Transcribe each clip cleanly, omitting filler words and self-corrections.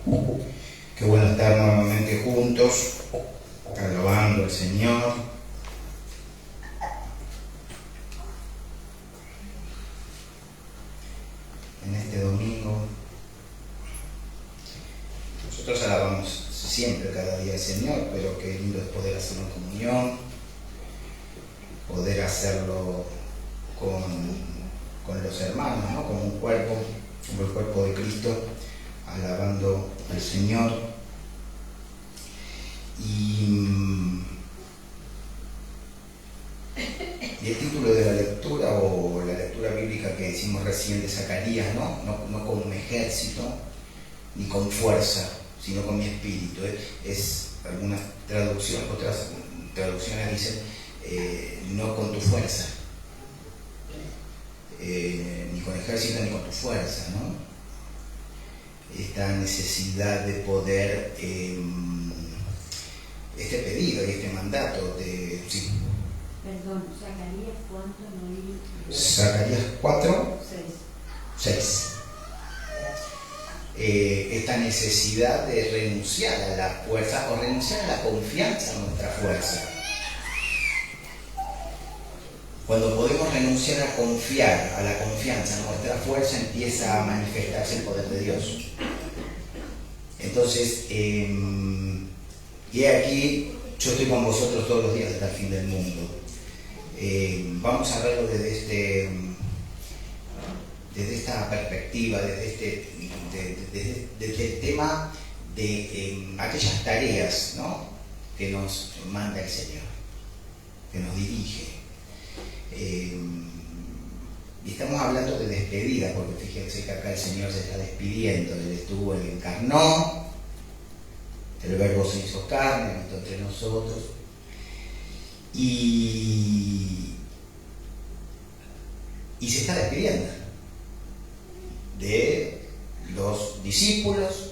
Qué bueno estar nuevamente juntos, alabando al Señor. En este domingo, nosotros alabamos siempre, cada día al Señor, pero qué lindo es poder hacerlo en comunión, poder hacerlo con los hermanos, ¿no? Como un cuerpo, como el cuerpo de Cristo, alabando al Señor. Y el título de la lectura, o la lectura bíblica que hicimos recién de Zacarías, no con un ejército ni con fuerza, sino con mi espíritu. Es algunas traducciones, otras traducciones dicen no con tu fuerza, ni con ejército ni con tu fuerza, ¿no? Esta necesidad de poder, este pedido y este mandato de... Sí. Perdón, Zacarías, ¿cuánto no leí? Zacarías 4, 6. 6. Esta necesidad de renunciar a la fuerza o renunciar a la confianza en nuestra fuerza. Cuando podemos renunciar a confiar, a la confianza en nuestra fuerza, empieza a manifestarse el poder de Dios. Entonces, y aquí yo estoy con vosotros todos los días hasta el fin del mundo. Vamos a verlo desde esta perspectiva, desde el tema de aquellas tareas, ¿no?, que nos manda el Señor, que nos dirige. Y estamos hablando de despedida, porque fíjense que acá el Señor se está despidiendo. Él encarnó, el Verbo se hizo carne, habitó entre nosotros, y se está despidiendo de los discípulos.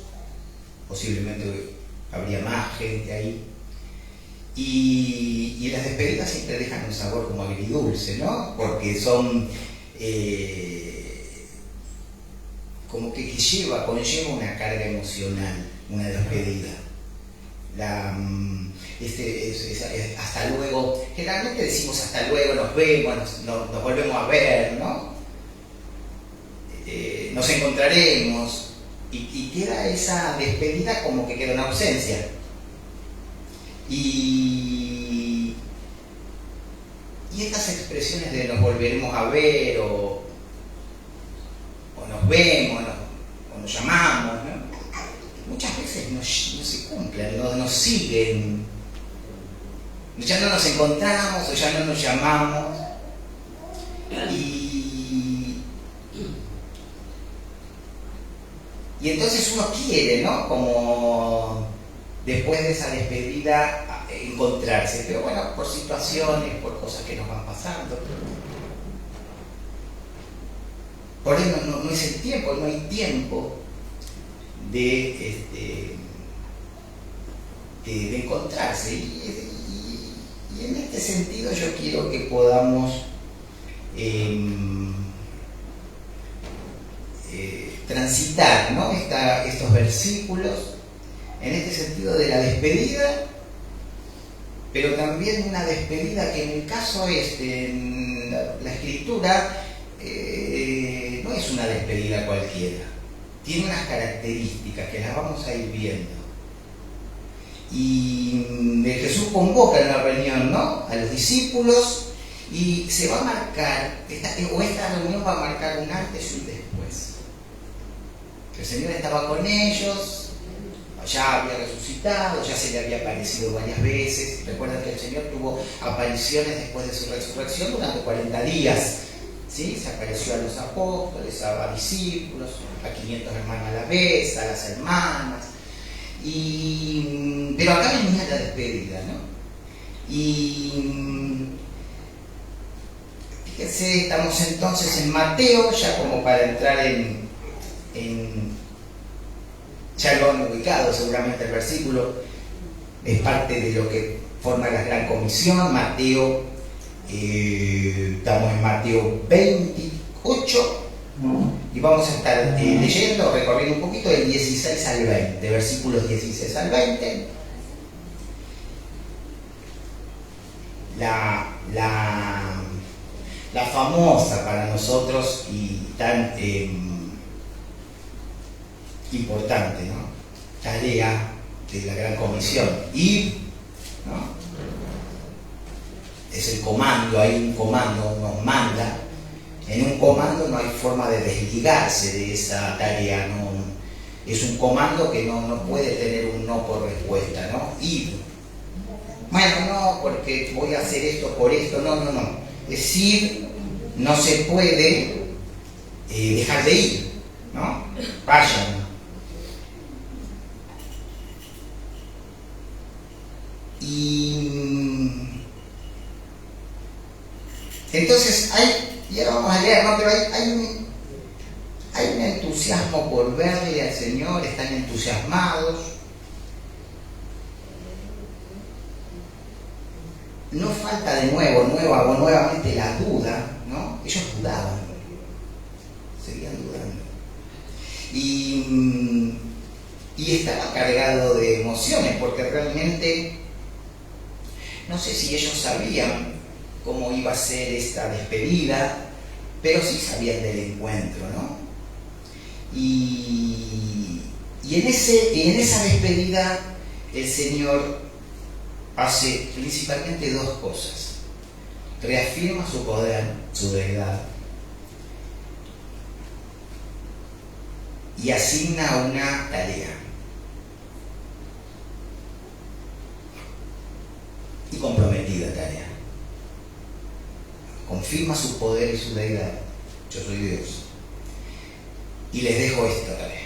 Posiblemente habría más gente ahí. Y las despedidas siempre dejan un sabor como agridulce, ¿no? Porque son como que conlleva una carga emocional, una despedida. Hasta luego, generalmente decimos hasta luego, nos vemos, nos volvemos a ver, ¿no? Nos encontraremos, y queda esa despedida como que queda una ausencia. Y estas expresiones de nos volveremos a ver, o nos vemos, o nos llamamos, ¿no?, muchas veces no se cumplen, no nos siguen. Ya no nos encontramos, o ya no nos llamamos. Y entonces uno quiere, ¿no?, como después de esa despedida encontrarse, pero bueno, por situaciones, por cosas que nos van pasando. Por eso no es el tiempo, no hay tiempo de encontrarse. Y en este sentido yo quiero que podamos transitar, ¿no?, estos versículos en este sentido de la despedida, pero también una despedida que en el caso en la Escritura no es una despedida cualquiera. Tiene unas características que las vamos a ir viendo. Y Jesús convoca en la reunión, ¿no?, a los discípulos, y se va a marcar, esta reunión va a marcar un antes y un después. El Señor estaba con ellos, ya había resucitado, ya se le había aparecido varias veces. Recuerden que el Señor tuvo apariciones después de su resurrección durante 40 días. ¿Sí? Se apareció a los apóstoles, a discípulos, a 500 hermanos a la vez, a las hermanas. Pero acá venía la despedida, ¿no? Y fíjense, estamos entonces en Mateo, ya como para entrar ya lo han ubicado seguramente el versículo, es parte de lo que forma la Gran Comisión. Mateo, estamos en Mateo 28, Y vamos a estar leyendo, recorriendo un poquito del 16 al 20, versículos 16 al 20. La famosa para nosotros y tan importante, ¿no?, tarea de la Gran Comisión. Ir, ¿no?, es el comando, hay un comando, nos manda. En un comando no hay forma de desligarse de esa tarea, ¿no? Es un comando que no puede tener un no por respuesta, ¿no? Ir. Bueno, no, porque voy a hacer esto por esto, no. Es ir, no se puede dejar de ir, ¿no? Vayan. Y entonces y ahora vamos a leer, ¿no? Pero hay un entusiasmo por verle al Señor, están entusiasmados. No falta de nuevamente la duda, ¿no? Ellos dudaban, seguían dudando. Y estaba cargado de emociones, porque realmente no sé si ellos sabían cómo iba a ser esta despedida, pero sí sabían del encuentro, ¿no? Y en esa despedida el Señor hace principalmente dos cosas. Reafirma su poder, su deidad, y asigna una tarea. Y comprometida tarea. Confirma su poder y su deidad. Yo soy Dios. Y les dejo esta tarea.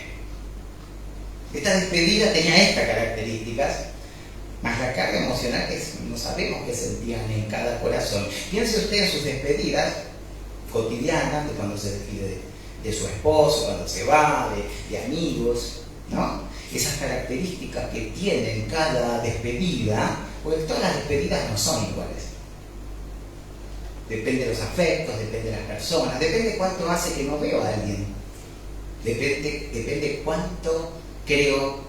Esta despedida tenía estas características, más la carga emocional que no sabemos qué sentían en cada corazón. Piense usted en sus despedidas cotidianas, de cuando se despide de su esposo, cuando se va, de amigos, ¿no? Esas características que tienen cada despedida, porque todas las despedidas no son iguales. Depende de los afectos, depende de las personas, depende de cuánto hace que no veo a alguien. Depende cuánto creo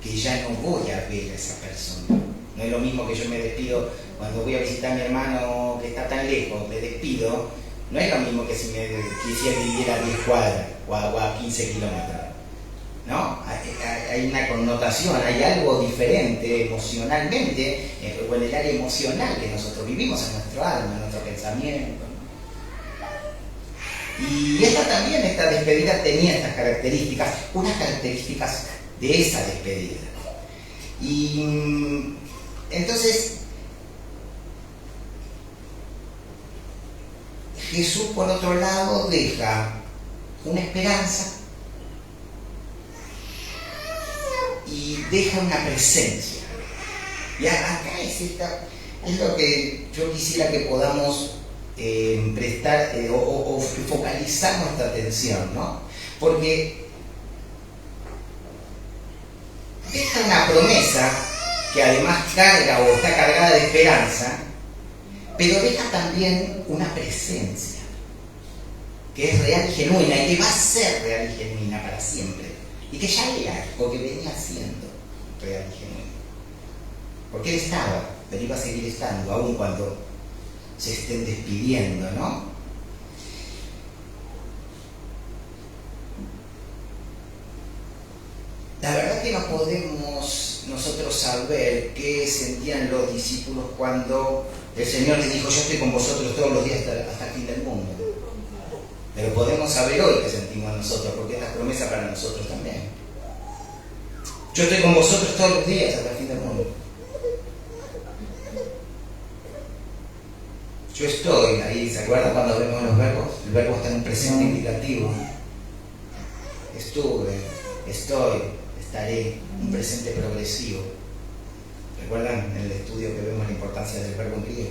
que ya no voy a ver a esa persona. No es lo mismo que yo me despido cuando voy a visitar a mi hermano que está tan lejos, me despido. No es lo mismo que si me quisiera vivir a 10 cuadras o a 15 kilómetros. ¿No? Hay una connotación, hay algo diferente emocionalmente, o en el área emocional que nosotros vivimos, en nuestro alma, en nuestro pensamiento. Y esta despedida tenía estas características, unas características de esa despedida. Y entonces Jesús, por otro lado, deja una esperanza y deja una presencia. Y acá es lo que yo quisiera que podamos prestar o focalizar nuestra atención, ¿no? Porque deja una promesa que además carga o está cargada de esperanza, pero deja también una presencia que es real y genuina y que va a ser real y genuina para siempre, y que ya era, porque venía siendo real y genuina, porque Él estaba, pero iba a seguir estando aun cuando se estén despidiendo, ¿no? La verdad que no podemos nosotros saber qué sentían los discípulos cuando el Señor les dijo: yo estoy con vosotros todos los días hasta el fin del mundo. Pero podemos saber hoy qué sentimos nosotros, porque esta es promesa para nosotros también. Yo estoy con vosotros todos los días hasta el fin del mundo. Yo estoy ahí, ¿se acuerdan cuando vemos los verbos? El verbo está en un presente indicativo. Estuve, estoy, estaré, un presente progresivo. ¿Recuerdan en el estudio que vemos la importancia del verbo en griego?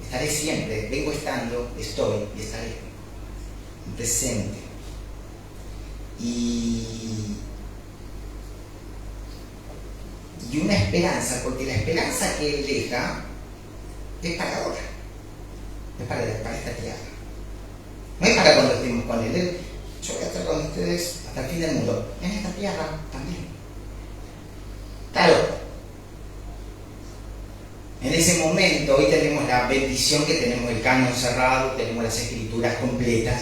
Estaré siempre, vengo estando, estoy y estaré. Un presente. Y una esperanza, porque la esperanza que Él deja es para ahora, es para esta tierra. No es para cuando estemos con Él. Yo voy a estar con ustedes hasta el fin del mundo. En esta tierra también. Claro. En ese momento, hoy tenemos la bendición que tenemos el canon cerrado, tenemos las escrituras completas.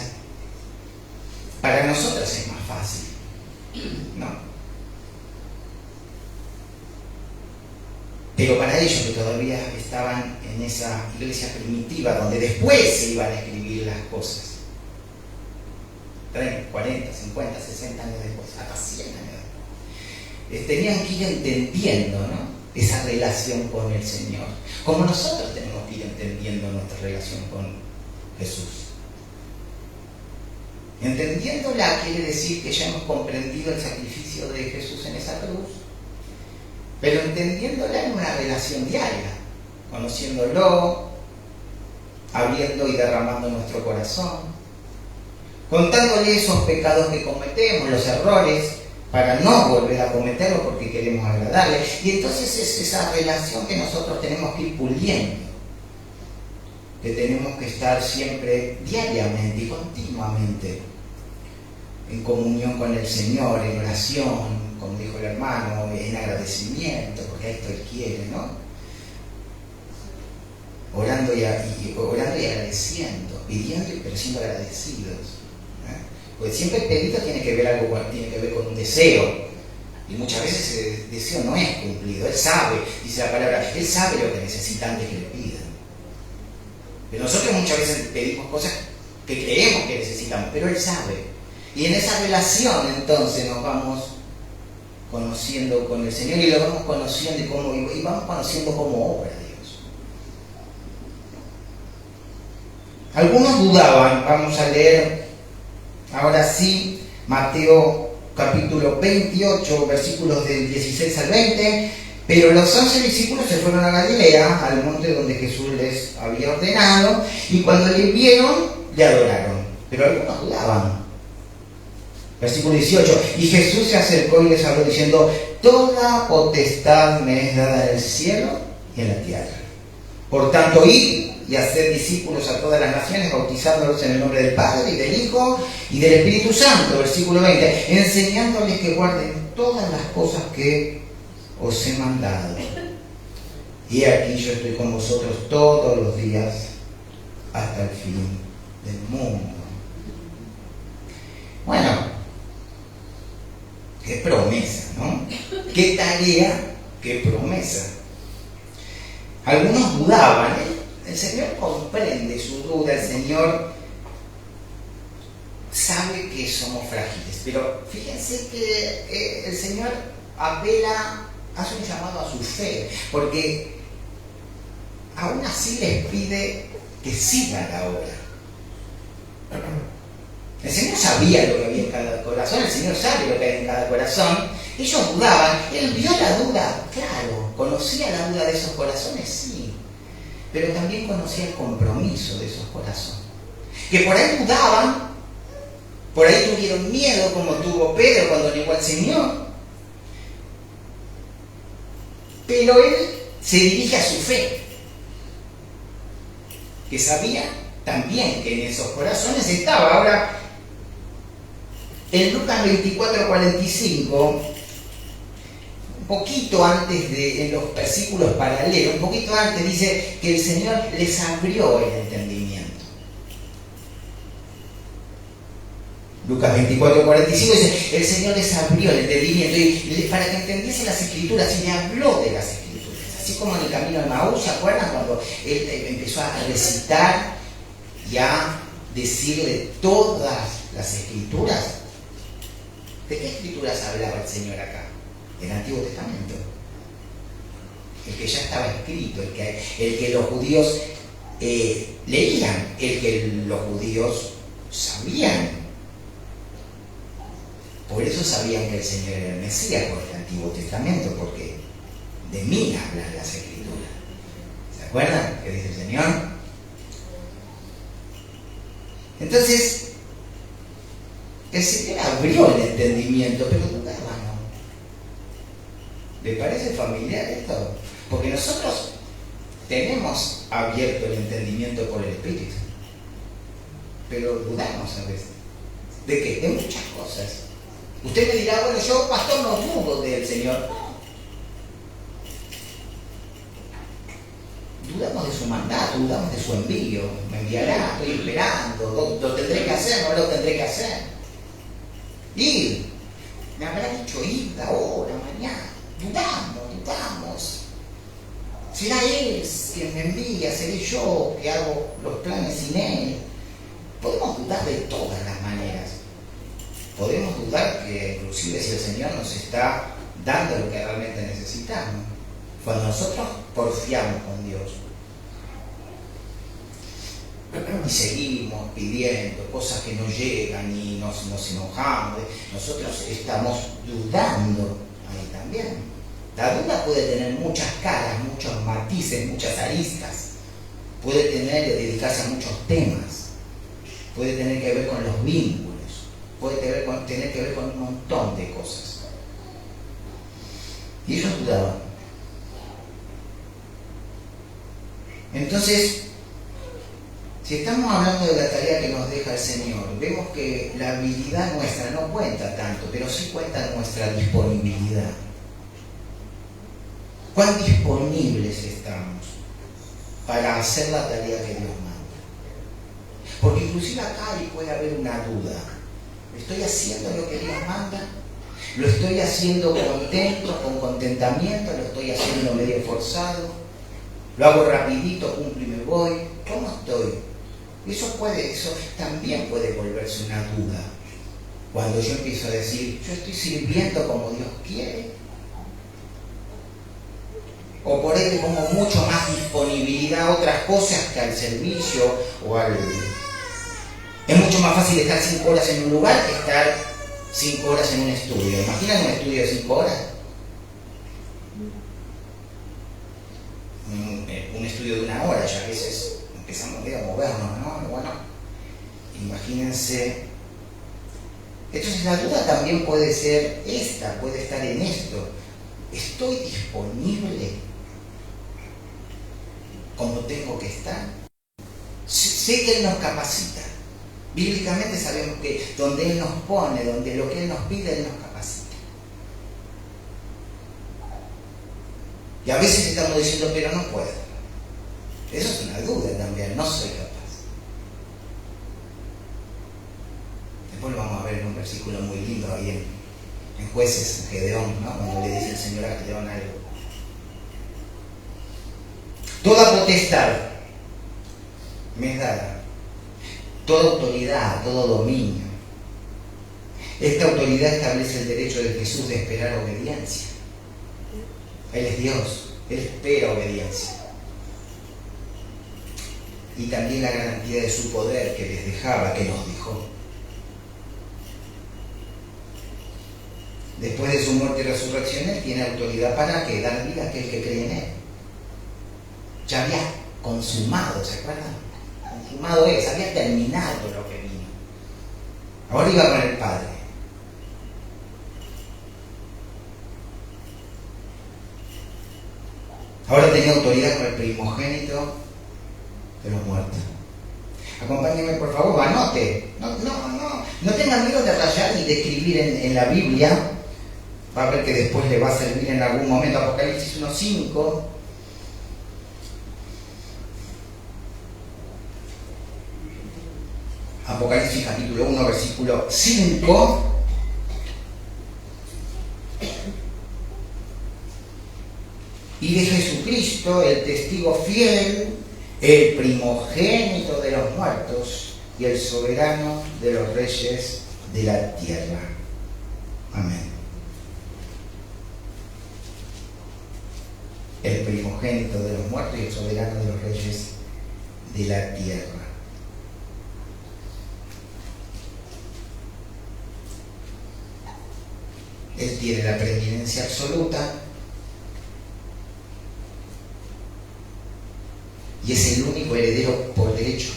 Para nosotros es más fácil, ¿no? Pero para ellos que todavía estaban en esa iglesia primitiva, donde después se iban a escribir las cosas, 30, 40, 50, 60 años después, hasta 100 años después, tenían que ir entendiendo, ¿no?, esa relación con el Señor, como nosotros tenemos que ir entendiendo nuestra relación con Jesús. Entendiéndola quiere decir que ya hemos comprendido el sacrificio de Jesús en esa cruz, pero entendiéndola en una relación diaria, conociéndolo, abriendo y derramando nuestro corazón, contándole esos pecados que cometemos, los errores, para no volver a cometerlos porque queremos agradarle. Y entonces es esa relación que nosotros tenemos que ir puliendo, que tenemos que estar siempre, diariamente y continuamente, en comunión con el Señor, en oración, como dijo el hermano, en agradecimiento, porque esto Él quiere, ¿no? Orando y agradeciendo, pidiendo pero siendo agradecidos. Porque siempre el pedido tiene que ver con un deseo. Y muchas veces ese deseo no es cumplido. Él sabe, dice la palabra, Él sabe lo que necesita antes que le pidan. Pero nosotros muchas veces pedimos cosas que creemos que necesitamos, pero Él sabe. Y en esa relación entonces nos vamos conociendo con el Señor y lo vamos conociendo y vamos conociendo cómo obra Dios. Algunos dudaban, vamos a leer ahora sí Mateo capítulo 28, versículos del 16 al 20. Pero los 11 discípulos se fueron a Galilea, al monte donde Jesús les había ordenado, y cuando le vieron, le adoraron. Pero algunos dudaban. Versículo 18. Y Jesús se acercó y les habló diciendo: toda potestad me es dada en el cielo y en la tierra. Por tanto, id y haced discípulos a todas las naciones, bautizándolos en el nombre del Padre y del Hijo y del Espíritu Santo. Versículo 20. Enseñándoles que guarden todas las cosas que os he mandado. Y aquí yo estoy con vosotros todos los días hasta el fin del mundo. Bueno, qué promesa, ¿no? Qué tarea, qué promesa. Algunos dudaban, ¿eh? El Señor comprende su duda, el Señor sabe que somos frágiles, pero fíjense que el Señor hace un llamado a su fe, porque aún así les pide que sigan la obra. El Señor sabía lo que había en cada corazón, el Señor sabe lo que hay en cada corazón. Ellos dudaban, Él vio la duda, claro, conocía la duda de esos corazones, sí, pero también conocía el compromiso de esos corazones, que por ahí dudaban, por ahí tuvieron miedo, como tuvo Pedro cuando negó al Señor. Pero Él se dirige a su fe, que sabía también que en esos corazones estaba. Ahora, en Lucas 24:45, un poquito antes en los versículos paralelos, un poquito antes dice que el Señor les abrió el entendimiento. Lucas 24:45 dice, el Señor les abrió el entendimiento y para que entendiesen las Escrituras, y le habló de las Escrituras. Así como en el camino de Maús, ¿se acuerdan? Cuando Él empezó a recitar y a decirle todas las Escrituras. ¿De qué Escrituras hablaba el Señor acá? Del Antiguo Testamento. El que ya estaba escrito, el que los judíos leían, el que los judíos sabían. Por eso sabían que el Señor era el Mesías, por el Antiguo Testamento, porque de mí hablan las Escrituras. ¿Se acuerdan qué dice el Señor? Entonces, el Señor abrió el entendimiento, pero dudaban, ¿no? ¿Les parece familiar esto? Porque nosotros tenemos abierto el entendimiento por el Espíritu. pero dudamos a veces. ¿De qué? De muchas cosas. Usted me dirá, bueno, yo, pastor, no dudo del Señor. Dudamos de su mandato, dudamos de su envío. Me enviará, estoy esperando, lo tendré que hacer, no lo tendré que hacer. Ir, me habrá dicho ir ahora, mañana. Dudamos. ¿Será Él quien me envía? ¿Seré yo que hago los planes sin Él? Podemos dudar de todas las maneras. Podemos dudar que inclusive si el Señor nos está dando lo que realmente necesitamos. Cuando nosotros porfiamos con Dios y seguimos pidiendo cosas que no llegan y nos enojamos, nosotros estamos dudando ahí también. La duda puede tener muchas caras, muchos matices, muchas aristas. Puede dedicarse a muchos temas. Puede tener que ver con los vínculos. Puede tener que ver con un montón de cosas. Y ellos dudaban. Entonces, si estamos hablando de la tarea que nos deja el Señor, vemos que la habilidad nuestra no cuenta tanto, pero sí cuenta nuestra disponibilidad. ¿Cuán disponibles estamos para hacer la tarea que Dios manda? Porque inclusive acá puede haber una duda. ¿Estoy haciendo lo que Dios manda? ¿Lo estoy haciendo contento, con contentamiento? ¿Lo estoy haciendo medio forzado? ¿Lo hago rapidito, cumplo y me voy? ¿Cómo estoy? Eso también puede volverse una duda. Cuando yo empiezo a decir, ¿yo estoy sirviendo como Dios quiere? O por ahí le pongo mucho más disponibilidad a otras cosas que al servicio o al... Es mucho más fácil estar 5 horas en un lugar que estar 5 horas en un estudio. ¿Imaginan un estudio de 5 horas? Un estudio de 1 hora, ya a veces empezamos a movernos, ¿no? Bueno, imagínense. Entonces la duda también puede ser esta, puede estar en esto. ¿Estoy disponible como tengo que estar? Sé que Él nos capacita. Bíblicamente sabemos que donde Él nos pone, donde lo que Él nos pide, Él nos capacita. Y a veces estamos diciendo, pero no puedo. Eso es una duda también, no soy capaz. Después lo vamos a ver en un versículo muy lindo ahí en Jueces, en Gedeón, ¿no? Cuando le dice el Señor a Gedeón algo. Toda potestad me es dada. Toda autoridad, todo dominio. Esta autoridad establece el derecho de Jesús de esperar obediencia. Él es Dios, Él espera obediencia. Y también la garantía de su poder que les dejaba, que nos dejó. Después de su muerte y resurrección, Él tiene autoridad para que dar vida a aquel que cree en Él. Ya había consumado, ¿se acuerdan? Consumado es, había terminado lo que vino. Ahora iba con el Padre. Ahora tenía autoridad con el primogénito de los muertos. Acompáñenme, por favor, anote. No tengan miedo de rayar ni de escribir en la Biblia. Va a ver que después le va a servir en algún momento. Apocalipsis 1:5. Apocalipsis capítulo 1, versículo 5. Y de Jesucristo, el testigo fiel, el primogénito de los muertos y el soberano de los reyes de la tierra. Amén. El primogénito de los muertos y el soberano de los reyes de la tierra. Él tiene la preeminencia absoluta y es el único heredero por derecho.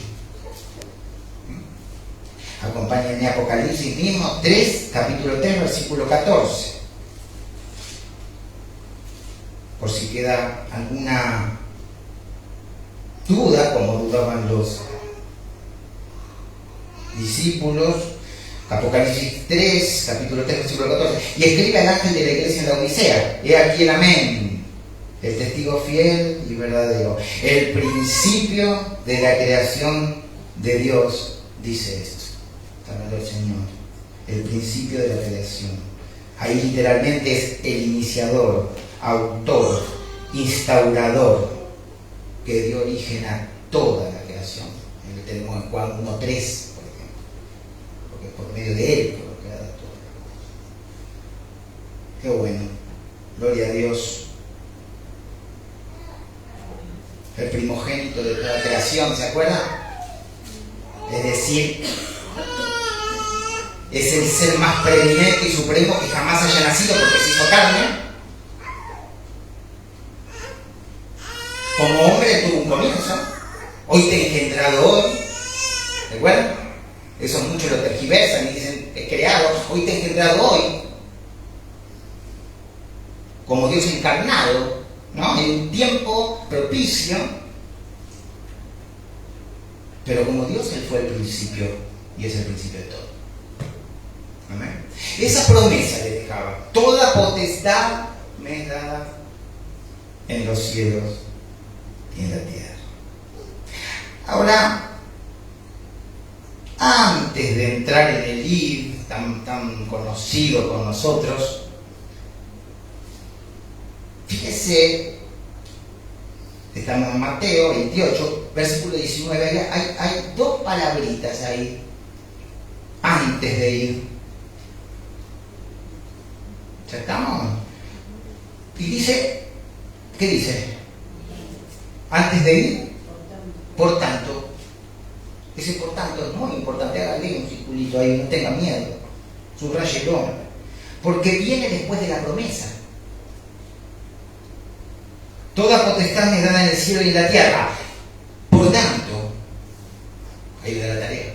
Acompáñenme a Apocalipsis mismo 3, capítulo 3, versículo 14. Por si queda alguna duda, como dudaban discípulos. Apocalipsis 3, capítulo 3, versículo 14. Y escribe al ángel de la iglesia en la Odisea: he aquí el amén, el testigo fiel y verdadero, el principio de la creación de Dios, dice esto. Está hablando el Señor. El principio de la creación. Ahí literalmente es el iniciador, autor, instaurador, que dio origen a toda la creación. Tenemos en Juan 1:3, por ejemplo, porque es por medio de él por lo que ha dado todo. Qué bueno, gloria a Dios. El primogénito de toda la creación, ¿se acuerdan? Es decir, es el ser más preeminente y supremo que jamás haya nacido porque se hizo carne. Como hombre tuvo un comienzo. Hoy te he engendrado hoy. ¿Recuerdan? Eso muchos lo tergiversan y dicen es creado. Hoy te he engendrado hoy. Como Dios encarnado, ¿no? En un tiempo propicio. Pero como Dios, Él fue el principio y es el principio de todo. Amén. Esa promesa le dejaba: toda potestad me es dada en los cielos y en la tierra. Ahora, antes de entrar en el id tan conocido con nosotros, fíjese, estamos en Mateo 28, versículo 19, hay dos palabritas ahí, antes de ir. ¿Ya estamos? Y dice, ¿qué dice? Antes de ir, por tanto. Ese por tanto es muy importante, hágale un circulito ahí, no tenga miedo, subrayelo, porque viene después de la promesa. Toda potestad me es dada en el cielo y en la tierra. Por tanto, ahí le da la tarea.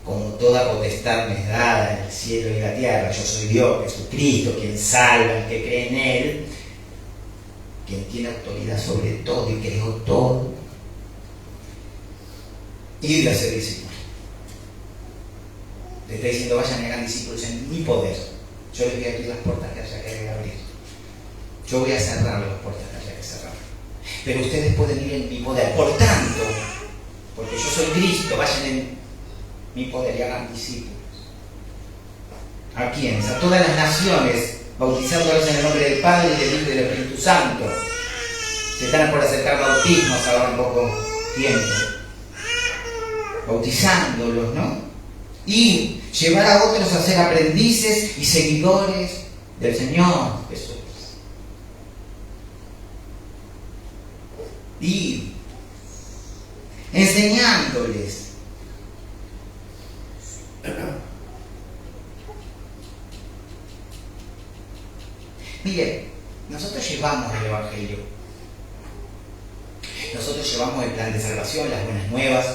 Como toda potestad me es dada en el cielo y en la tierra, yo soy Dios, Jesucristo, quien salva, el que cree en Él, quien tiene autoridad sobre todo y creó todo. Ir a ser discípulos. Le está diciendo: vayan y hagan discípulos en mi poder. Yo les voy a abrir las puertas que haya que abrir. Yo voy a cerrar las puertas que haya que cerrar. Pero ustedes pueden ir en mi poder. Por tanto, porque yo soy Cristo, vayan en mi poder y hagan discípulos. ¿A quiénes? A todas las naciones, bautizándolos en el nombre del Padre, y del Hijo y del Espíritu Santo. Se están por acercar bautismos ahora en poco tiempo. Bautizándolos, ¿no? Y llevar a otros a ser aprendices y seguidores del Señor Jesús. Y enseñándoles. Mire, nosotros llevamos el Evangelio. Nosotros llevamos el plan de salvación, las buenas nuevas.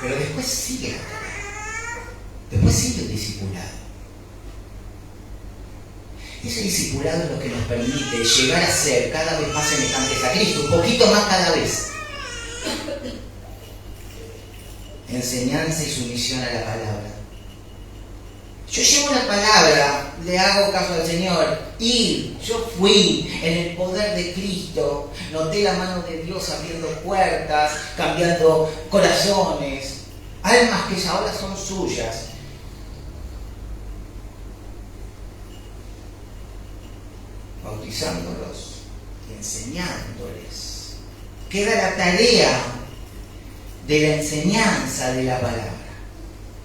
Pero después sigue la tarea. Después sigue el discipulado. Ese discipulado es lo que nos permite llegar a ser cada vez más semejantes a Cristo, un poquito más cada vez. Enseñanza y sumisión a la palabra. Yo llevo la palabra, le hago caso al Señor, y yo fui en el poder de Cristo, noté la mano de Dios abriendo puertas, cambiando corazones, almas que ya ahora son suyas. Bautizándolos y enseñándoles. Queda la tarea de la enseñanza de la palabra.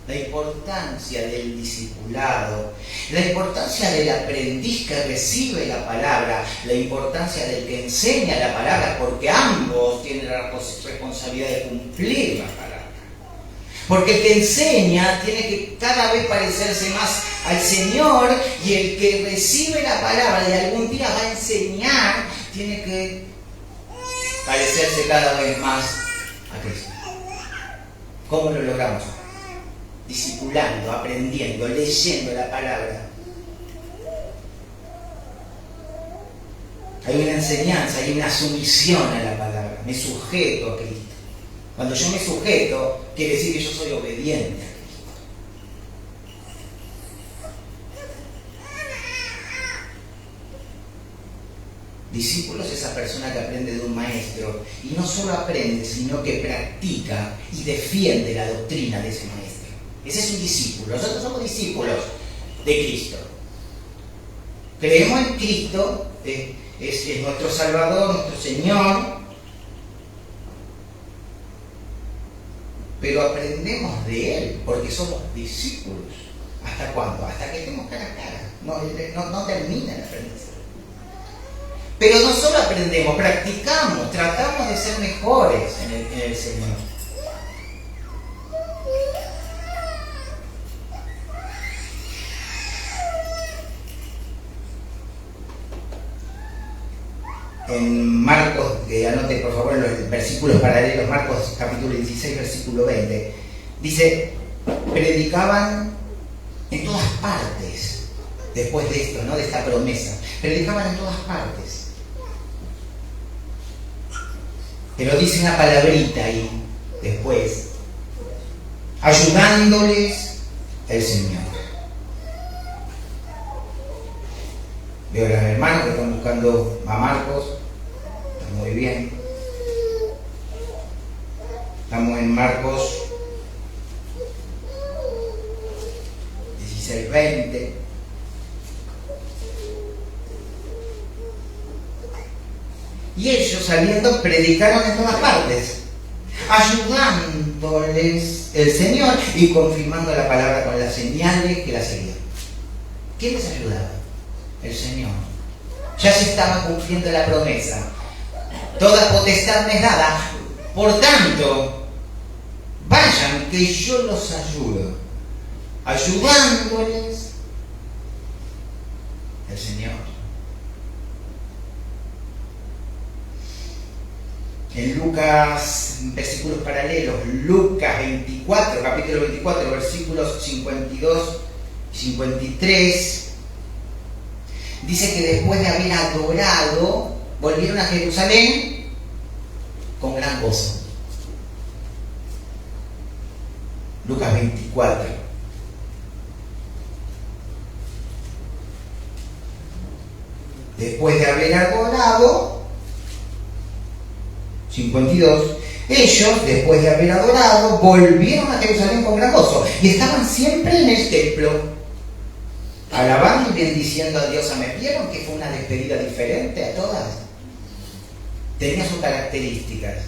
La importancia del discipulado, la importancia del aprendiz que recibe la palabra, la importancia del que enseña la palabra, porque ambos tienen la responsabilidad de cumplir la palabra. Porque el que enseña tiene que cada vez parecerse más al Señor, y el que recibe la palabra y algún día va a enseñar tiene que parecerse cada vez más a Cristo. ¿Cómo lo logramos? Discipulando, aprendiendo, leyendo la palabra. Hay una enseñanza, hay una sumisión a la palabra. me sujeto a Cristo. Cuando yo me sujeto, quiere decir que yo soy obediente a Cristo. Discípulo es esa persona que aprende de un maestro y no solo aprende, sino que practica y defiende la doctrina de ese maestro. Ese es un discípulo. Nosotros somos discípulos de Cristo. Creemos en Cristo, es nuestro Salvador, nuestro Señor, pero aprendemos de Él porque somos discípulos. ¿Hasta cuándo? Hasta que estemos cara a cara. No termina el aprendizaje. Pero no solo aprendemos, practicamos, tratamos de ser mejores en el Señor. En Marcos, anote por favor los versículos paralelos, Marcos capítulo 16, versículo 20, dice, predicaban en todas partes, después de esto, ¿no? De esta promesa, predicaban en todas partes. Pero dice una palabrita ahí, después, ayudándoles el Señor. Veo a los hermanos que están buscando a Marcos, está muy bien. Estamos en Marcos 16, 20. Y ellos saliendo predicaron en todas partes, ayudándoles el Señor y confirmando la palabra con las señales que la seguían. ¿Quién les ayudaba? El Señor. Ya se estaba cumpliendo la promesa. Toda potestad me es dada. Por tanto, vayan que yo los ayudo. Ayudándoles el Señor. En Lucas, versículos paralelos, Lucas 24, capítulo 24, versículos 52 y 53, dice que después de haber adorado, volvieron a Jerusalén con gran gozo. Lucas 24. Después de haber adorado, 52, ellos, después de haber adorado, volvieron a Jerusalén con gran gozo y estaban siempre en el templo, alabando y bendiciendo a Dios. ¿Me vieron que fue una despedida diferente a todas? Tenía sus características.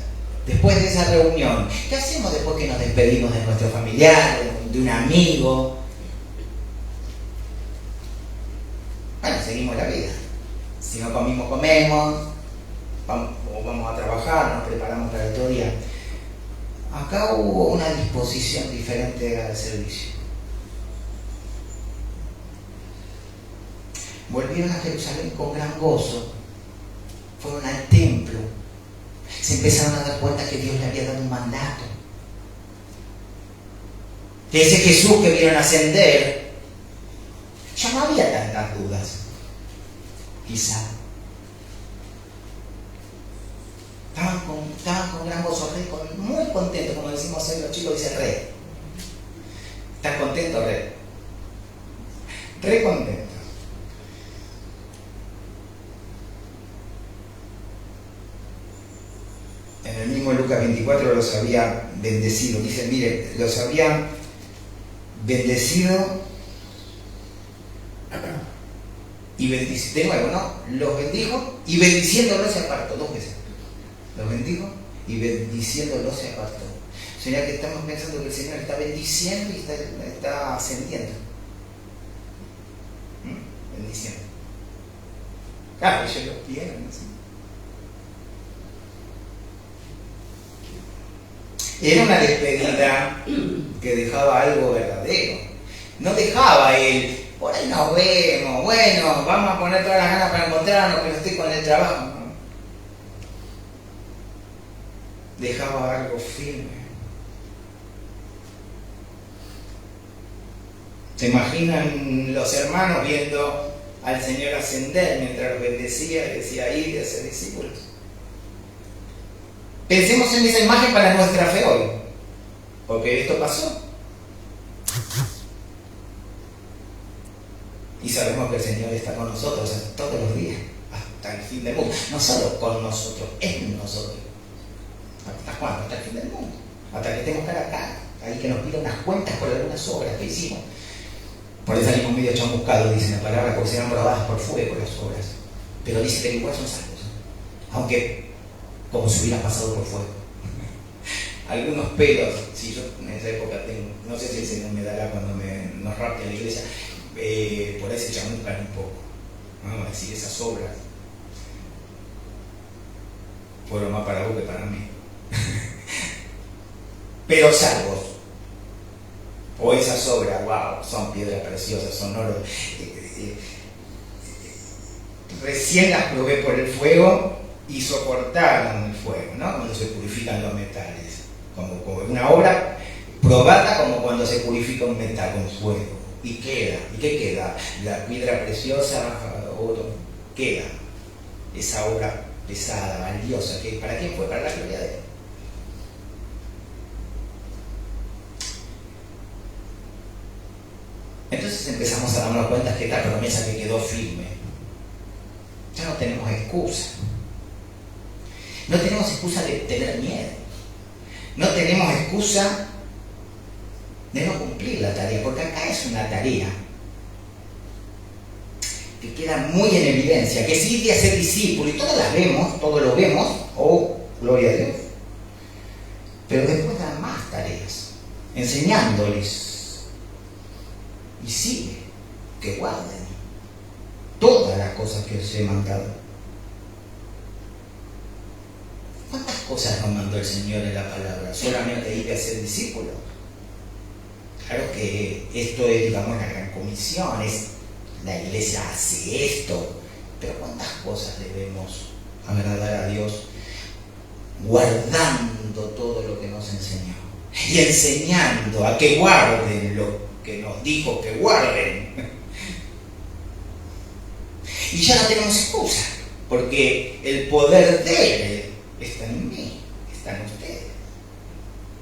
Después de esa reunión, ¿qué hacemos después que nos despedimos de nuestro familiar, de un amigo? Bueno, seguimos la vida. Si no comimos, comemos. Vamos a trabajar, nos preparamos para el otro día. Acá hubo una disposición diferente al servicio. Volvieron a Jerusalén con gran gozo, fueron al templo, se empezaron a dar cuenta que Dios le había dado un mandato, que ese Jesús que vieron ascender, ya no había tantas dudas, quizá. Estaban con gran gozo, muy contentos, como decimos hoy los chicos, dice re. ¿Estás contento, re? Re contento. En el mismo Lucas 24 los había bendecido. Dice, mire, los había bendecido y bendicido. De nuevo, ¿no? Los bendijo y bendiciéndolos se apartó 2 veces. Los bendijo y bendiciéndolos se apartó. O sea que estamos pensando que el Señor está bendiciendo y está ascendiendo. Bendiciendo. Claro, ellos lo quieren, ¿no? Era una despedida que dejaba algo verdadero. No dejaba él, por ahí nos vemos, bueno, vamos a poner todas las ganas para encontrarnos, pero estoy con el trabajo. No. Dejaba algo firme. ¿Se imaginan los hermanos viendo al Señor ascender mientras los bendecía y decía, id a ser discípulos? Pensemos en esa imagen para nuestra fe hoy, porque esto pasó. Y sabemos que el Señor está con nosotros todos los días, hasta el fin del mundo. No solo con nosotros, en nosotros. ¿Hasta cuándo? Hasta el fin del mundo. Hasta que estemos cara a cara. Ahí que nos pida unas cuentas por algunas obras que hicimos. Por eso salimos medio chamuscados, dice la palabra, porque serán probadas por fuego las obras. Pero dice que igual son salvos. Aunque como si hubieran pasado por fuego. Algunos pelos, si yo en esa época tengo, no sé si el Señor me dará cuando nos rapte a la iglesia, por ahí se chamuscan un poco. Vamos a decir, esas obras fueron más para vos que para mí. Pero salvos. O esas obras, wow, son piedras preciosas, son oro. Recién las probé por el fuego y soportaron el fuego, ¿no? Cuando se purifican los metales. Como una obra probada como cuando se purifica un metal con fuego. ¿Y queda? ¿Y qué queda? La piedra preciosa, oro, queda. Esa obra pesada, valiosa, que ¿para quién fue? Para la gloria de Él. Entonces empezamos a darnos cuenta que esta promesa que quedó firme, ya no tenemos excusa. No tenemos excusa de tener miedo. No tenemos excusa de no cumplir la tarea, porque acá es una tarea que queda muy en evidencia, que sí de hacer discípulo, y todos la vemos, todos lo vemos, oh, gloria a Dios. Pero después dan más tareas, enseñándoles. Y sigue, que guarden todas las cosas que os he mandado. ¿Cuántas cosas nos mandó el Señor en la palabra? ¿Solamente ir a ser discípulos? Claro que esto es, digamos, la gran comisión, es la iglesia hace esto, pero ¿cuántas cosas debemos agradar a Dios guardando todo lo que nos enseñó? Y enseñando a que guarden lo que nos dijo que guarden. Y ya no tenemos excusa, porque el poder de Él está en mí, está en ustedes,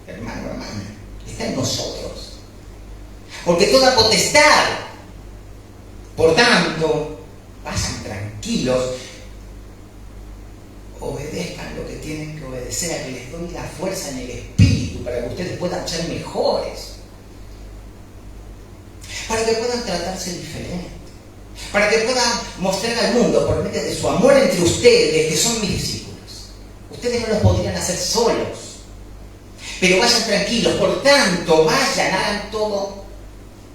hermano, hermana, está en nosotros. Porque toda potestad, por tanto, vayan tranquilos, obedezcan lo que tienen que obedecer, que les doy la fuerza en el espíritu para que ustedes puedan ser mejores. Para que puedan tratarse diferente, para que puedan mostrar al mundo por medio de su amor entre ustedes, que son mis discípulos. Ustedes no lo podrían hacer solos, pero vayan tranquilos, por tanto, vayan, hagan todo,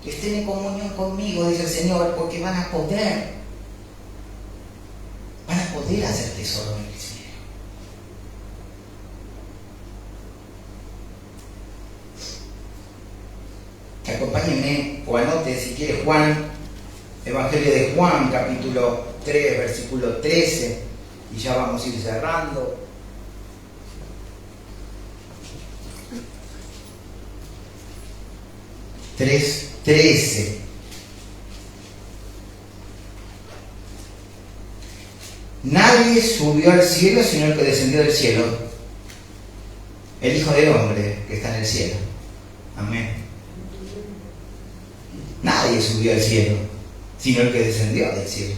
que estén en comunión conmigo, dice el Señor, porque van a poder hacer tesoro en el cielo. Acompáñenme o anote si quiere Juan, Evangelio de Juan, capítulo 3, versículo 13, y ya vamos a ir cerrando. Tres, 13. Nadie subió al cielo sino el que descendió del cielo, el Hijo del Hombre que está en el cielo. Amén. Nadie subió al cielo, sino el que descendió del cielo.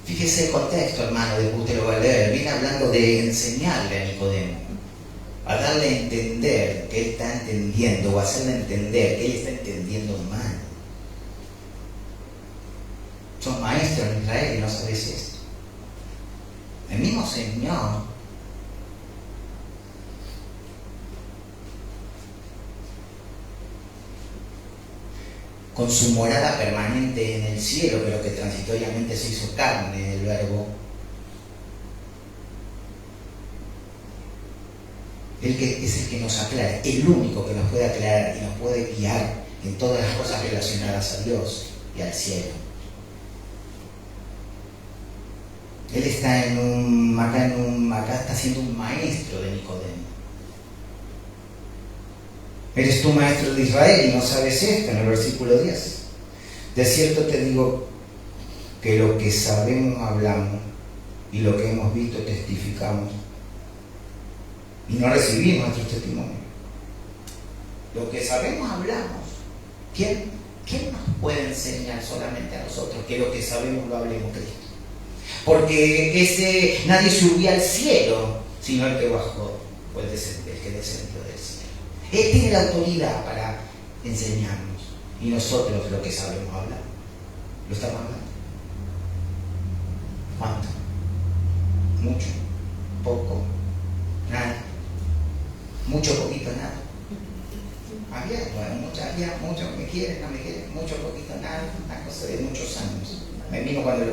Fíjese el contexto, hermano, de que usted lo va a leer. Viene hablando de enseñarle a Nicodemo, a darle a entender que él está entendiendo, o hacerle entender que él está entendiendo mal. Sos maestro en Israel y no sabes esto. El mismo Señor con su morada permanente en el cielo, pero que transitoriamente se hizo carne, el Verbo. Él que es el que nos aclara, el único que nos puede aclarar y nos puede guiar en todas las cosas relacionadas a Dios y al cielo. Él está acá está siendo un maestro de Nicodemo. Eres tú maestro de Israel y no sabes esto, en el versículo 10. De cierto te digo que lo que sabemos hablamos y lo que hemos visto testificamos, y no recibimos nuestros testimonios. Lo que sabemos hablamos. ¿Quién nos puede enseñar solamente a nosotros que lo que sabemos lo hablemos Cristo? Porque nadie subió al cielo, sino el que bajó, o el que descendió del cielo. Él tiene la autoridad para enseñarnos, y nosotros lo que sabemos hablar, lo estamos hablando. ¿Cuánto? Mucho, poco, nada. Mucho, poquito, nada. Había mucho, me quieren, no me quieren, mucho, poquito, nada, una cosa de muchos años. Me vino cuando lo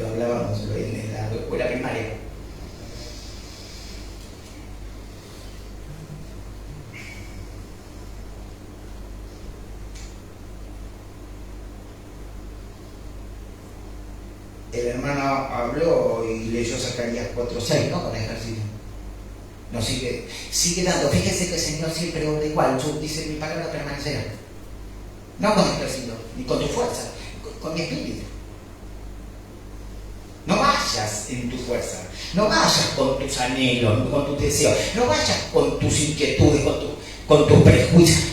hablábamos en la escuela primaria. El hermano habló y leyó Zacarías 4:6, ¿no? Con el ejército. No sigue dando. Fíjese que el Señor siempre obra igual. Dice, mi palabra permanecerá. No con el ejército, ni con tu fuerza, con mi espíritu. No vayas en tu fuerza, no vayas con tus anhelos, con tus deseos, no vayas con tus inquietudes, con tus prejuicios.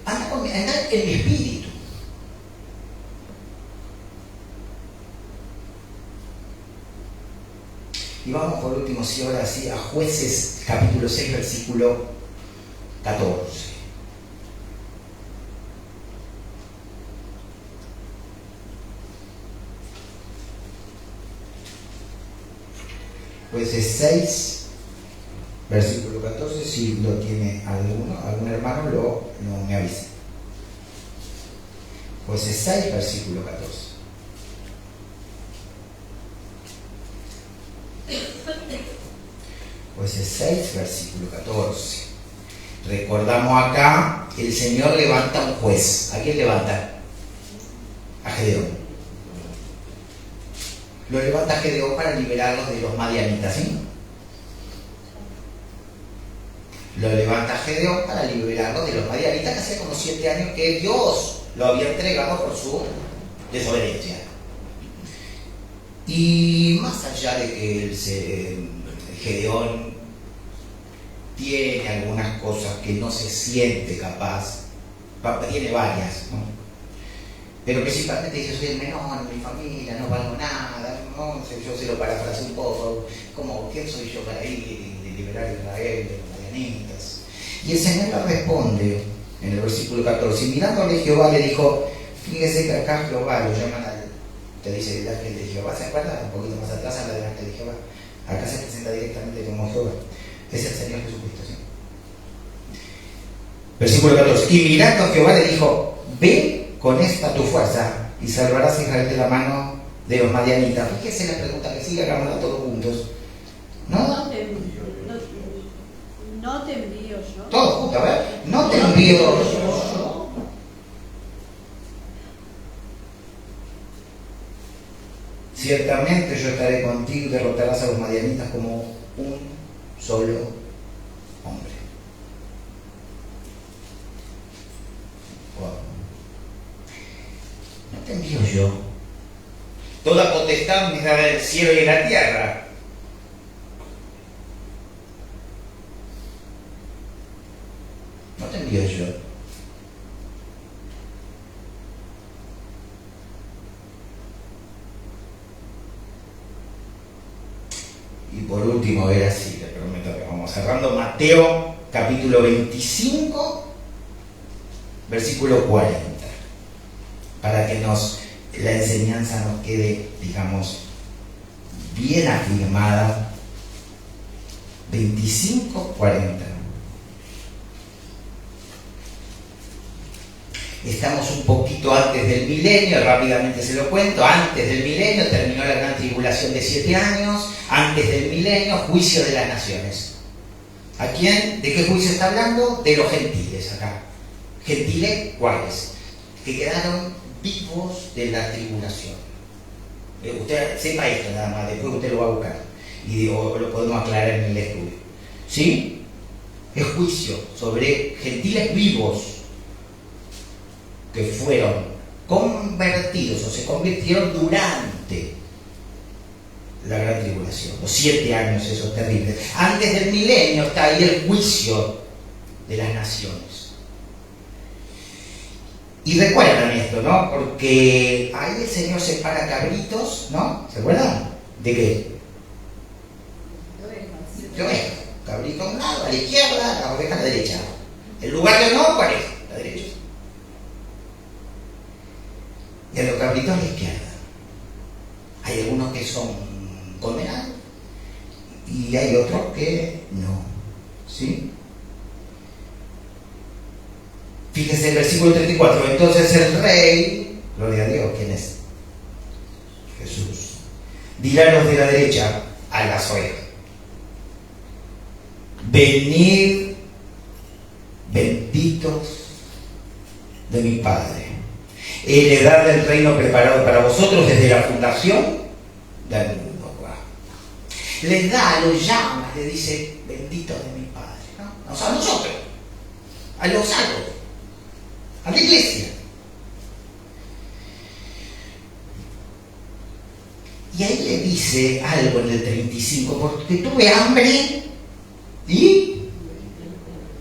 Anda en mi espíritu. Y vamos por último, si ahora sí, a Jueces capítulo 6, versículo 14. Jueces 6, versículo 14, si lo tiene algún hermano, no me avisa. Jueces 6, versículo 14. Jueces 6, versículo 14. Recordamos acá, el Señor levanta un juez. ¿A quién levanta? A Gedeón. Lo levanta Gedeón para liberarlos de los madianitas, ¿sí? Lo levanta Gedeón para liberarlos de los madianitas, que hace como 7 años que Dios lo había entregado por su desobediencia. Y más allá de que Gedeón tiene algunas cosas que no se siente capaz, tiene varias, ¿no? Pero principalmente dice, soy el menor de mi familia, no valgo nada, no sé, yo se lo parafraseo un poco, como, ¿quién soy yo para ir y liberar a Israel de los madianitas? Y el Señor le responde en el versículo 14, y mirándole Jehová le dijo, fíjese que acá Jehová lo llaman te dice el ángel de Jehová, ¿se acuerdan? Un poquito más atrás habla del ángel de Jehová. Acá se presenta directamente como Jehová. Es el Señor Jesucristo, ¿sí? Versículo 14. Y mirando a Jehová le dijo, ve con esta tu fuerza y salvarás a Israel de la mano de los madianitas. Fíjese la pregunta que sigue, hagámosla todos juntos. No te envío yo. Todos juntos, a ver. No te envío yo. Ciertamente yo estaré contigo y derrotarás a los madianitas como un solo hombre. Wow. No te envío yo. Toda potestad me da del cielo y de la tierra. No te envío yo. Y por último, era así, le prometo que vamos cerrando. Mateo capítulo 25, versículo 40. Para que la enseñanza nos quede, digamos, bien afirmada. 25, 40. Estamos un poquito antes del milenio, rápidamente se lo cuento. Antes del milenio terminó la gran tribulación de 7 años. Antes del milenio, juicio de las naciones. ¿A quién? ¿De qué juicio está hablando? De los gentiles acá. ¿Gentiles cuáles? Que quedaron vivos de la tribulación. Usted sepa esto nada más, después usted lo va a buscar. Y lo podemos aclarar en el estudio. ¿Sí? Es juicio sobre gentiles vivos que fueron convertidos o se convirtieron durante la gran tribulación, los 7 años esos terribles. Antes del milenio está ahí el juicio de las naciones. Y recuerdan esto, ¿no? Porque ahí el Señor separa cabritos, ¿no? ¿Se acuerdan? ¿De qué? De ovejas. Cabrito a un lado, a la izquierda, la oveja a la derecha. El lugar de honor, ¿cuál es? La derecha. Y a los cabritos a la izquierda. Hay algunos que son condenados y hay otros que no. ¿Sí? Fíjese el versículo 34. Entonces el rey, gloria a Dios, ¿quién es? Jesús. Dirá a los de la derecha, a las ovejas: venid, benditos de mi Padre, heredad del reino preparado para vosotros desde la fundación del mundo. Les da, los llama, le dice: benditos de mi Padre, ¿no? O sea, a nosotros, a los salvos, a la iglesia. Y ahí le dice algo en el 35: porque tuve hambre y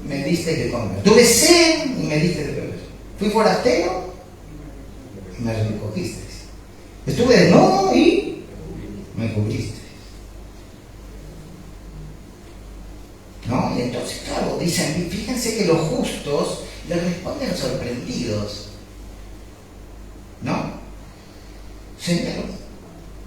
me diste de comer, tuve sed y me diste de beber, fui forastero y me recogiste, estuve desnudo y me cubriste. ¿No? Y entonces, claro, dicen, fíjense que los justos le responden sorprendidos. ¿No? Señor,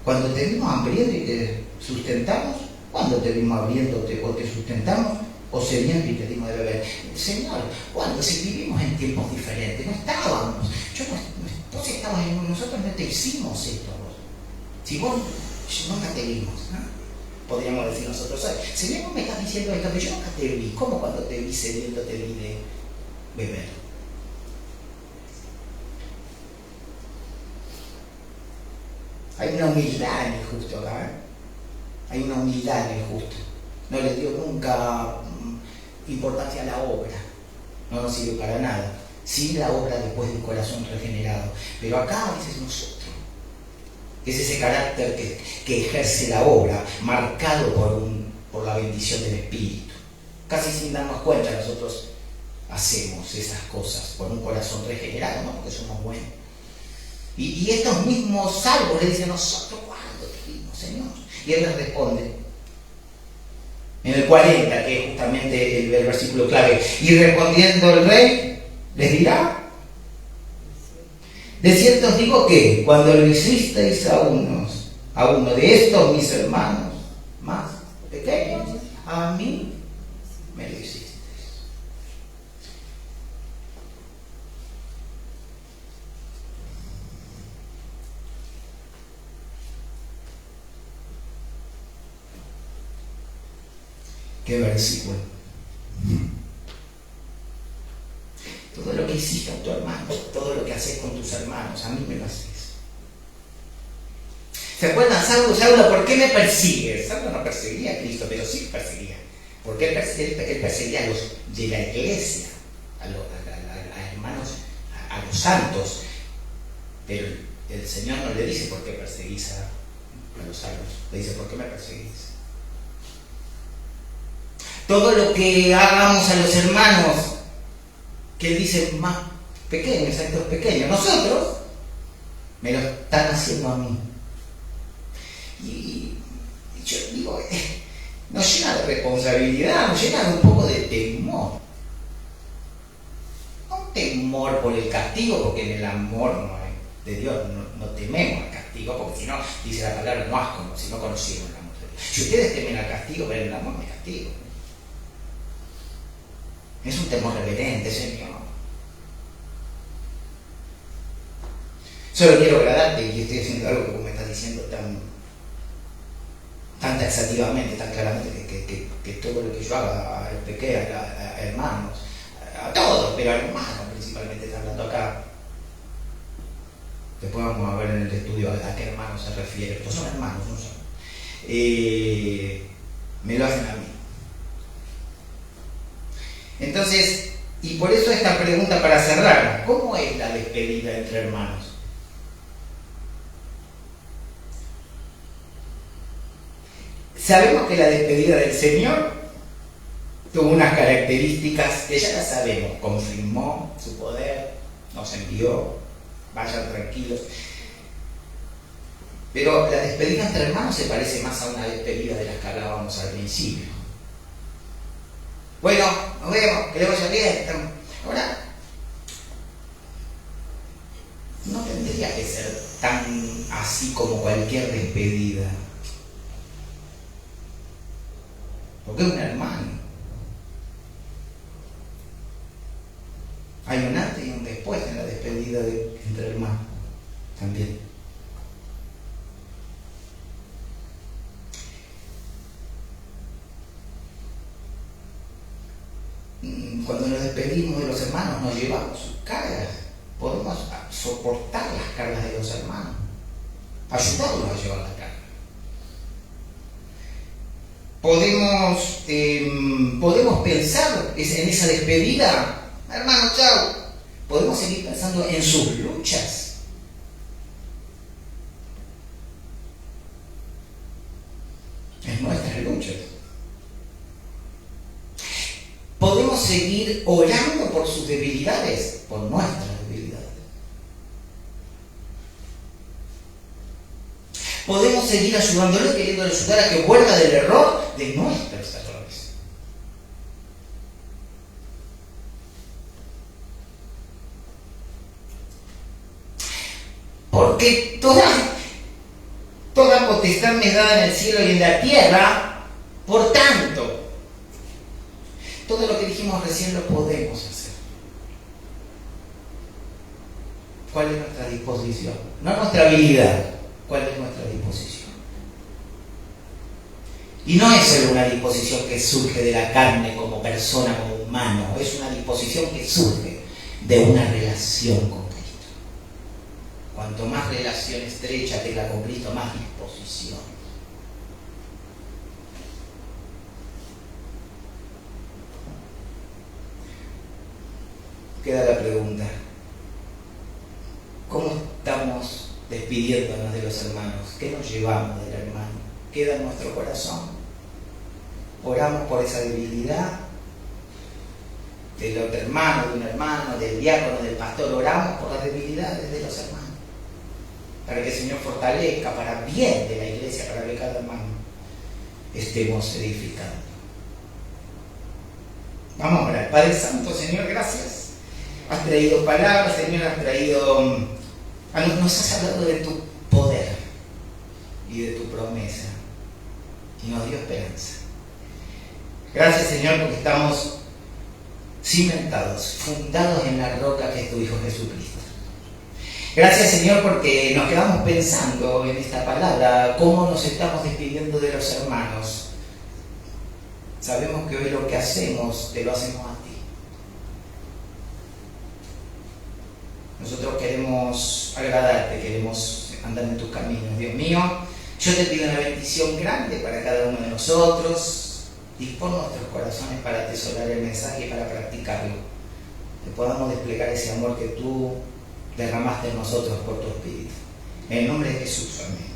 cuando te vimos hambriento y te sustentamos, ¿cuándo te vimos hambriento o te sustentamos? O sediento y te dimos de beber. Señor, ¿cuándo? Si vivimos en tiempos diferentes, no estábamos. Vos estabas nosotros no te hicimos esto. Si vos nunca te vimos, ¿no? Podríamos decir nosotros: Señor, vos me estás diciendo esto, pero yo nunca te vi. ¿Cómo cuando te vi sediento te vi de beber? Hay una humildad en el justo acá, ¿eh? Hay una humildad en el justo. No le dio nunca importancia a la obra. No nos sirve para nada. Sí, la obra después de un corazón regenerado. Pero acá dices nosotros. Es ese carácter que ejerce la obra, marcado por la bendición del Espíritu. Casi sin darnos cuenta, nosotros hacemos esas cosas por un corazón regenerado, ¿no? Porque somos buenos. Y estos mismos salvos le dicen: nosotros, ¿cuándo te vimos, Señor? Y Él les responde en el 40, que es justamente el versículo clave: y respondiendo el rey, les dirá: de cierto os digo que cuando lo hicisteis a uno de estos mis hermanos más pequeños, a mí me lo hicisteis. ¿Qué versículo? Todo lo que hiciste a tu hermano, todo lo que haces con tus hermanos, a mí me lo haces. ¿Se acuerdan? Saulo, ¿por qué me persigues? Saulo no perseguía a Cristo, pero sí perseguía. Porque él perseguía a los de la iglesia, a hermanos, a los santos. Pero el Señor no le dice: ¿por qué perseguís a los salvos? Le dice: ¿por qué me perseguís? Todo lo que hagamos a los hermanos, que Él dice más pequeños, a estos pequeños, nosotros, me lo están haciendo a mí. Y yo digo, nos llena de responsabilidad, nos llena de un poco de temor. No temor por el castigo, porque en el amor de Dios no tememos al castigo, porque si no, dice la palabra, no has conocido, si no conocieron el amor de Dios. Si ustedes temen al castigo, pero en el amor me castigo. Es un temor reverente, Señor. Solo quiero agradarte y estoy haciendo algo que vos me estás diciendo tan taxativamente, tan claramente, que todo lo que yo haga a pequé, a hermanos, a todos, pero a hermanos principalmente, está hablando acá. Después vamos a ver en el estudio a qué hermanos se refiere. Estos son hermanos, no son. Me lo hacen a mí. Entonces, y por eso esta pregunta para cerrar: ¿cómo es la despedida entre hermanos? Sabemos que la despedida del Señor tuvo unas características que ya las sabemos. Confirmó su poder, nos envió, vayan tranquilos. Pero la despedida entre hermanos se parece más a una despedida de las que hablábamos al principio. Bueno, nos vemos, que le vaya bien. Ahora, no tendría que ser tan así como cualquier despedida. Porque es un hermano. Hay un antes y un después en la despedida entre hermanos también. Cuando nos despedimos de los hermanos nos llevamos sus cargas. Podemos soportar las cargas de los hermanos, ayudarlos a llevar la carga. Podemos pensar en esa despedida. Hermano, chao. Podemos seguir pensando en sus luchas. En nuestras luchas. Podemos seguir orando por sus debilidades, por nuestras debilidades. Podemos seguir ayudándole, queriendo ayudar a que vuelva del error de nuestros errores. Porque toda potestad me es dada en el cielo y en la tierra. Por tanto, todo lo que dijimos recién lo podemos hacer. ¿Cuál es nuestra disposición? No nuestra habilidad. ¿Cuál es nuestra disposición? Y no es solo una disposición que surge de la carne como persona, como humano. Es una disposición que surge de una relación con Cristo. Cuanto más relación estrecha tenga con Cristo, más disposición. Queda la pregunta: ¿cómo estamos despidiéndonos de los hermanos? ¿Qué nos llevamos del hermano? ¿Queda en nuestro corazón? ¿Oramos por esa debilidad del otro hermano, de un hermano, del diácono, del pastor? ¿Oramos por las debilidades de los hermanos? Para que el Señor fortalezca para bien de la iglesia, para que cada hermano estemos edificando. Vamos a orar. Padre Santo, Señor, gracias. Has traído palabras, Señor, nos has hablado de tu poder y de tu promesa y nos dio esperanza. Gracias, Señor, porque estamos cimentados, fundados en la roca que es tu Hijo Jesucristo. Gracias, Señor, porque nos quedamos pensando en esta palabra, cómo nos estamos despidiendo de los hermanos. Sabemos que hoy lo que hacemos, te lo hacemos a ti. Nosotros queremos agradarte, queremos andar en tus caminos. Dios mío, yo te pido una bendición grande para cada uno de nosotros. Dispón nuestros corazones para atesorar el mensaje y para practicarlo. Que podamos desplegar ese amor que tú derramaste en nosotros por tu Espíritu. En el nombre de Jesús, amén.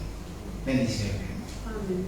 Bendiciones. Amén.